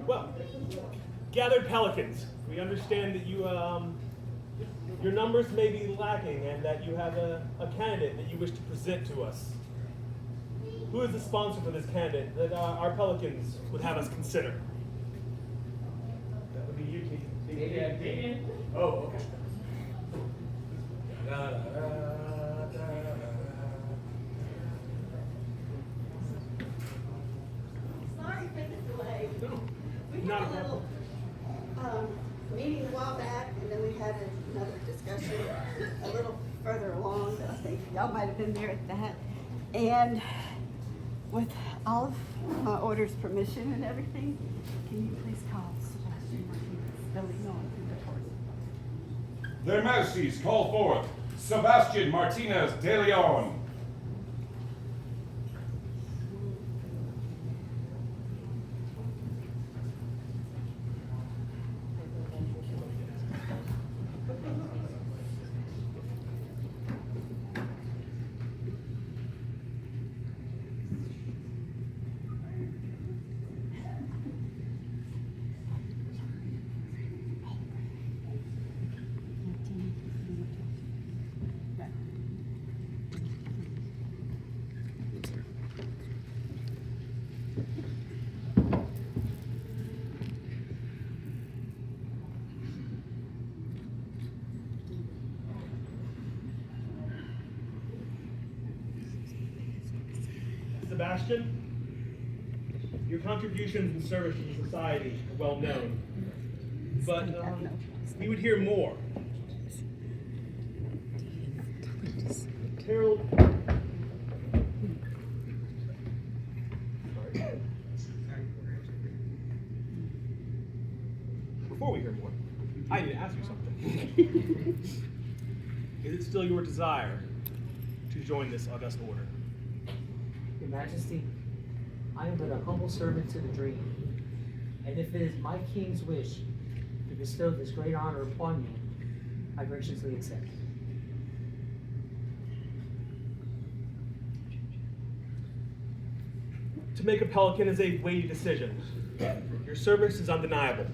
Well, gathered Pelicans, we understand that your numbers may be lacking and that you have a candidate that you wish to present to us. Who is the sponsor for this candidate that our Pelicans would have us consider? That would be you, Keith. Oh, okay. Sorry for the delay. No, We not had a a little meeting a while back, and then we had another discussion a little further along. That I think y'all might have been there at that. And with all of my orders, permission, and everything, can you please call Sebastian Martinez? They'll be going through the course. Their Majesties call forth Sebastian Martinez de Leon. Sebastian, your contributions and service to society are well known, but we would hear more. Harold, before we hear more, I need to ask you something. Is it still your desire to join this august order? Your Majesty, I am but a humble servant to the dream, and if it is my king's wish to bestow this great honor upon me, I graciously accept. To make a Pelican is a weighty decision. Your service is undeniable.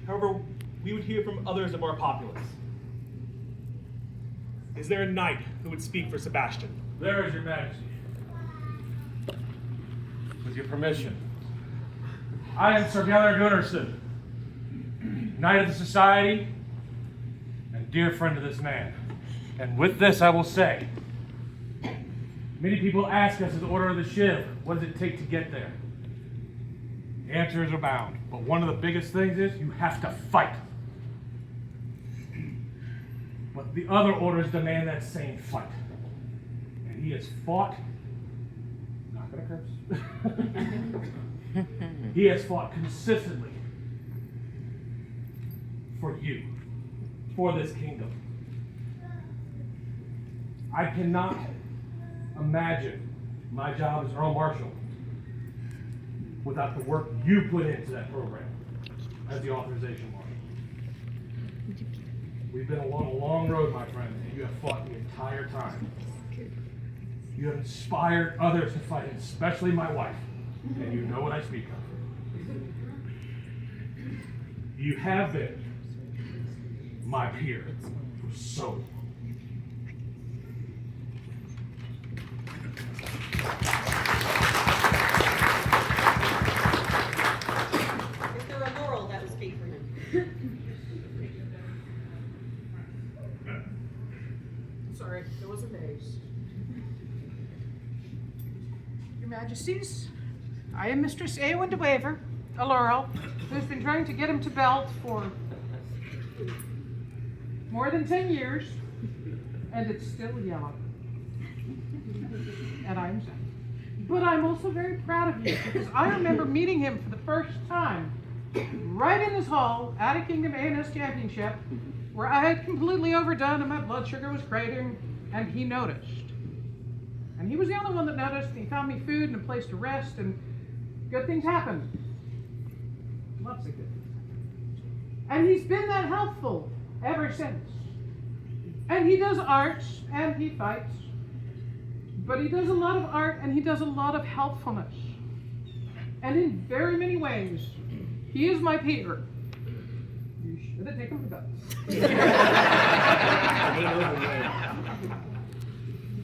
However, we would hear from others of our populace. Is there a knight who would speak for Sebastian? There is, Your Majesty. With your permission. I am Sir Geller Gunnarsson, Knight of the Society, and dear friend of this man. And with this I will say, many people ask us as the Order of the Shiv, what does it take to get there? The answers abound, but one of the biggest things is you have to fight. But the other orders demand that same fight. And he has fought, not gonna curse, he has fought consistently for you, for this kingdom. I cannot imagine my job as Earl Marshal without the work you put into that program as the authorization marshal. We've been along a long road, my friend, and you have fought the entire time. You have inspired others to fight, especially my wife, and you know what I speak of. You have been my peer for so long. Is there a moral that would speak for him? Sorry, there was a maze. Your Majesties, I am Mistress Eowyn de Waver, a Laurel, who's been trying to get him to belt for more than 10 years, and it's still yellow. And I'm sad. But I'm also very proud of you, because I remember meeting him for the first time right in this hall at a Kingdom A&S Championship, where I had completely overdone and my blood sugar was cratering, and he noticed. And he was the only one that noticed, and he found me food and a place to rest, and good things happened. Lots of good things. And he's been that helpful ever since. And he does art, and he fights. But he does a lot of art, and he does a lot of helpfulness. and in very many ways, he is my Peter. You should have taken my bets.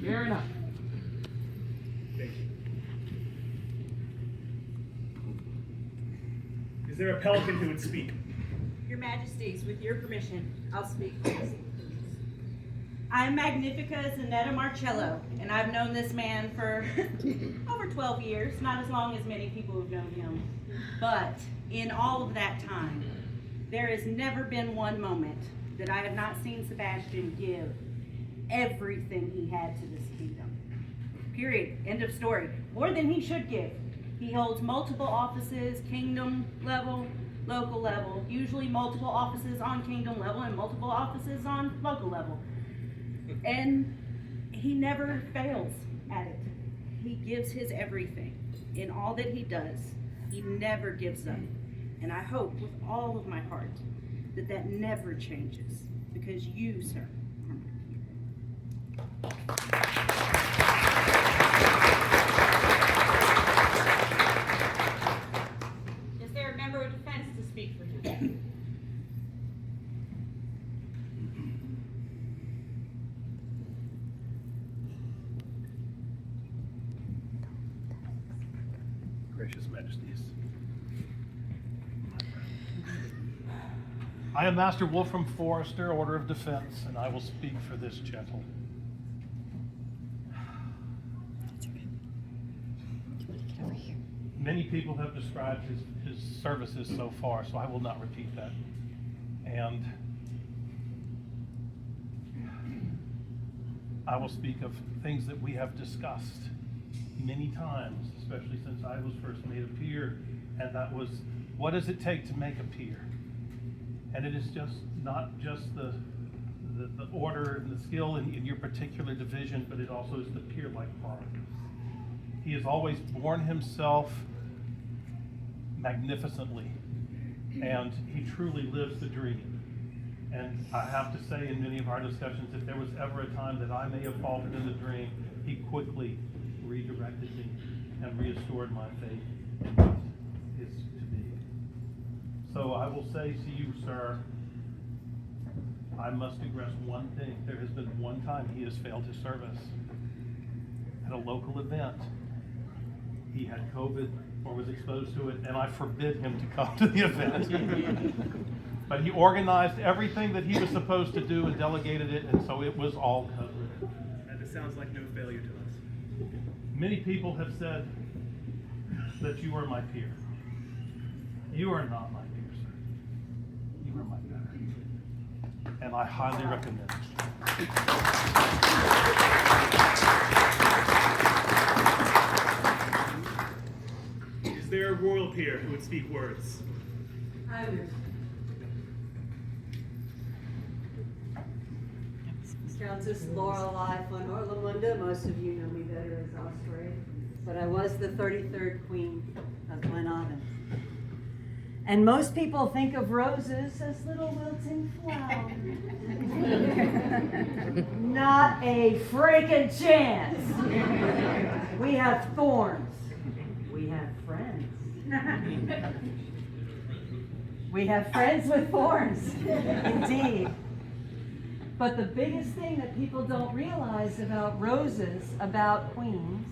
Fair enough. Thank you. Is there a Pelican who would speak? Your Majesties, with your permission, I'll speak, please. I'm Magnifica Zanetta Marcello, and I've known this man for over 12 years, not as long as many people have known him. But in all of that time, there has never been one moment that I have not seen Sebastian give everything he had to this kingdom. Period. End of story. More than he should give. He holds multiple offices, kingdom level, local level, usually multiple offices on kingdom level and multiple offices on local level. And he never fails at it. He gives his everything in all that he does. He never gives up. And I hope with all of my heart that that never changes, because you, sir, are my Peter. Is there a member of defense to speak for him? Gracious Majesties. I am Master Wolfram Forrester, Order of Defense, and I will speak for this gentle. Many people have described his services so far, so I will not repeat that. And I will speak of things that we have discussed many times, especially since I was first made a peer, and that was, what does it take to make a peer? And it is just not just the order and the skill in your particular division, but it also is the peer-like qualities. He has always borne himself magnificently, and he truly lives the dream. And I have to say, in many of our discussions, if there was ever a time that I may have faltered in the dream, he quickly redirected me and restored my faith in what is to be. So I will say to you, sir, I must digress one thing. There has been one time he has failed his service. At a local event, he had COVID or was exposed to it, and I forbid him to come to the event. But he organized everything that he was supposed to do and delegated it, and so it was all covered. And it sounds like no failure to us. Many people have said that you are my peer. You are not my peer, sir. You are my better. And I highly recommend it. Is there a royal peer who would speak words? Countess Lorelei von Orlamunda. Most of you know me better as Osprey, but I was the 33rd Queen of Glenavon. And most people think of roses as little wilting flowers. Not a freaking chance. We have thorns. We have friends. We have friends with thorns, indeed. But the biggest thing that people don't realize about roses, about queens,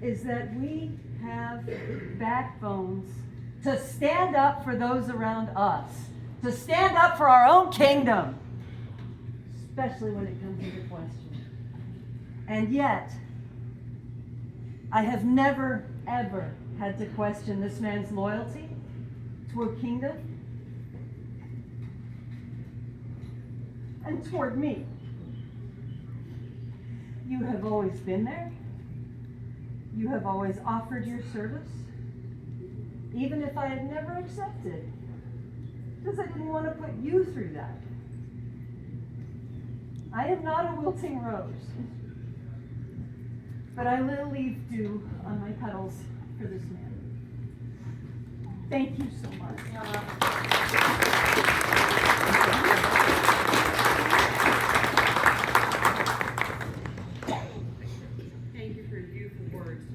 is that we have backbones to stand up for those around us, to stand up for our own kingdom, especially when it comes into question. And yet, I have never, ever had to question this man's loyalty toward kingdom and toward me. You have always been there. You have always offered your service, even if I had never accepted, because I didn't want to put you through that. I am not a wilting rose, but I will leave dew on my petals for this man. Thank you so much. Thank you for your beautiful words,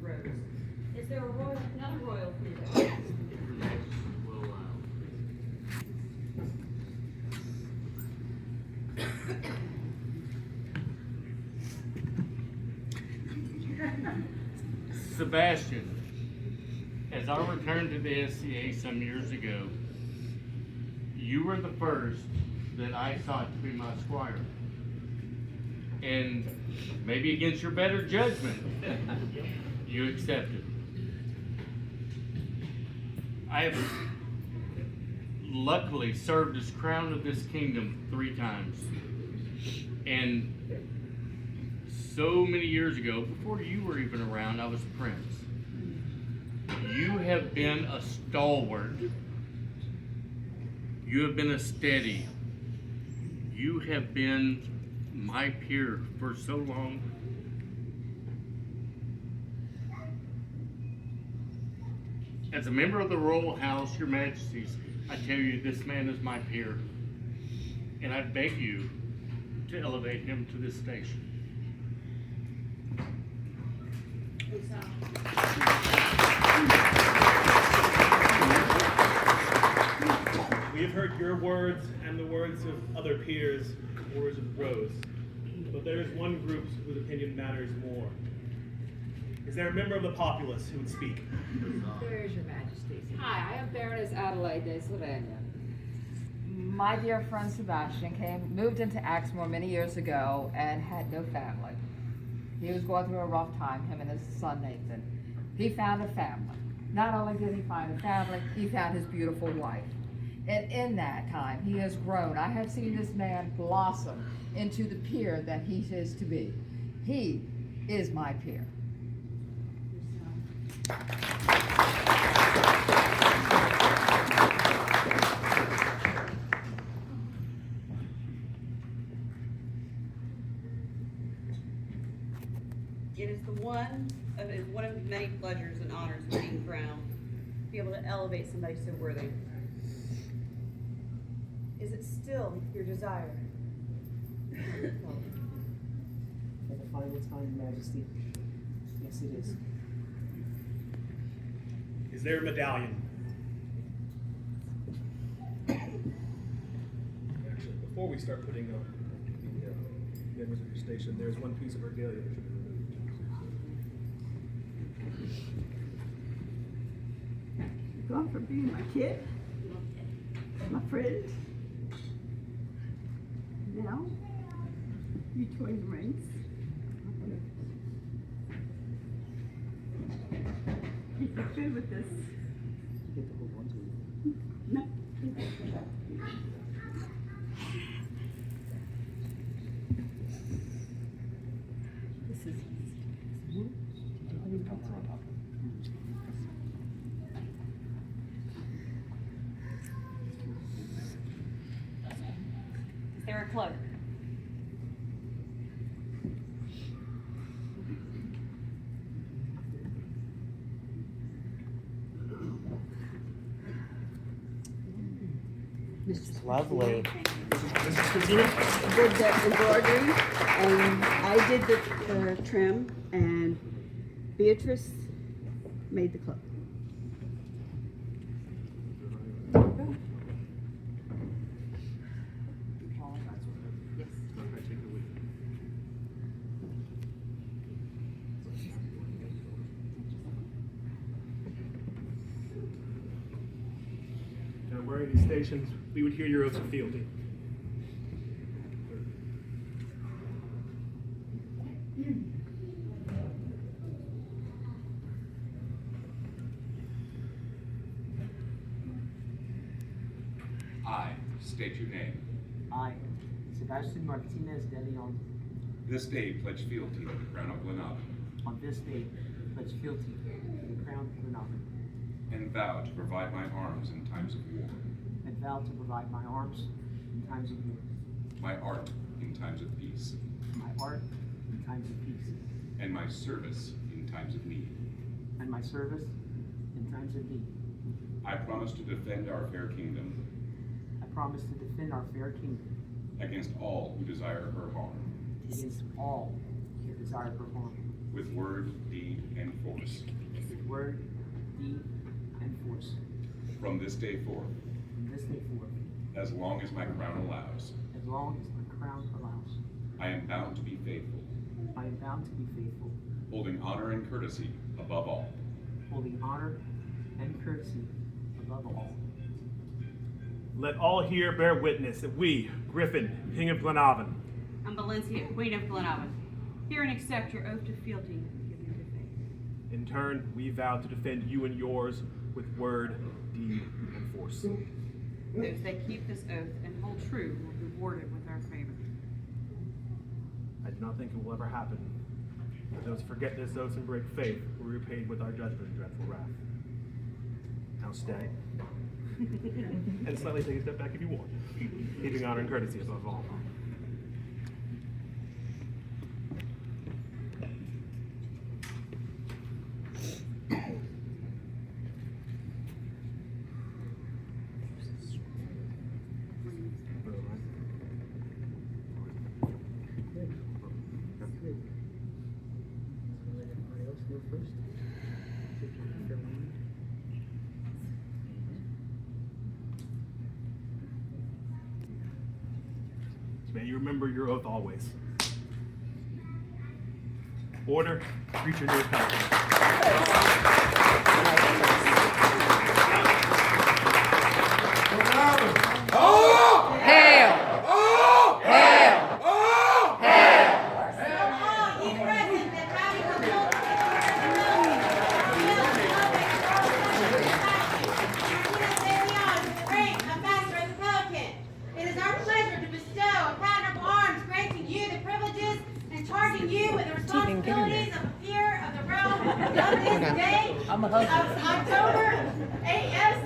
Rose. Is there another royal freedom? Sebastian, as I returned to the SCA some years ago, you were the first that I sought to be my squire. And maybe against your better judgment, you accepted. I have luckily served as crown of this kingdom 3 times. And so many years ago, before you were even around, I was prince. You have been a stalwart. You have been a steady. You have been my peer for so long. As a member of the royal house, your majesties, I tell you, this man is my peer. And I beg you to elevate him to this station. We have heard your words and the words of other peers, words of Rose. But there is one group whose opinion matters more. Is there a member of the populace who would speak? There is your majesty. Hi, I am Baroness Adelaide de Slovenia. My dear friend Sebastian moved into Axmore many years ago and had no family. He was going through a rough time, him and his son Nathan. He found a family. Not only did he find a family, he found his beautiful wife. And in that time, he has grown. I have seen this man blossom into the peer that he is to be. He is my peer. It is one of the many pleasures and honors of being crowned, to be able to elevate somebody so worthy. Is it still your desire? At the final time, Majesty. Yes, it is. Is there a medallion? Actually, before we start putting up the members of your station, there's one piece of regalia that should be removed. Gone from being my kid, my friend. Now, you join the ranks. Is it good with this? You get to hold on to it. No. This is Is there a cloak? Lovely. did the embroidery, and I did the trim, and Beatrice made the cloak. Now, wearing these stations, we would hear your oaths of fealty. I state your name. I, Sebastian Martinez de Leon, This day pledge fealty to the crown of Glenavan on this day pledge fealty to the crown of Coronation, and vow to provide my arms in times of war, and vow to provide my arms in times of war, my art in times of peace, my art in times of peace, and my service in times of need. and my service in times of need. I promise to defend our fair kingdom I promise to defend our fair kingdom against all who desire her harm, against all who desire her harm, with word, deed, and force. with word, word, deed, and force. from this day forth, From this day forth, as long as my crown allows. as long as my crown allows. I am bound to be faithful, I am bound to be faithful, holding honor and courtesy above all. holding honor and courtesy above all. Let all here bear witness that we, Griffin, King of Glenavon, I'm Valencia, Queen of Glenavon. Hear and accept your oath to fealty given to faith. in turn, we vow to defend you and yours with word, deed, and force. Those that keep this oath and hold true will be rewarded with our favor. I do not think it will ever happen. But those who forget this oath and break faith will be repaid with our judgment and dreadful wrath. Now stay. And slightly take a step back if you want. Keeping honor and courtesy above all. Let everybody else go first. Take your hand. May you remember your oath always. Order, greet your new country. It is our pleasure to bestow a patent of arms granting you the privileges and charging you with the responsibilities of a peer of the realm of this day of October AS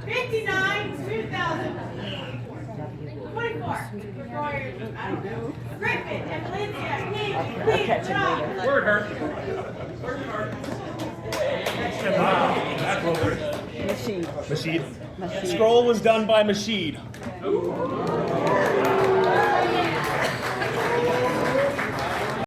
59, 2024. Griffin and Valencia, please job. Word her. Mashid. Scroll was done by Mashid.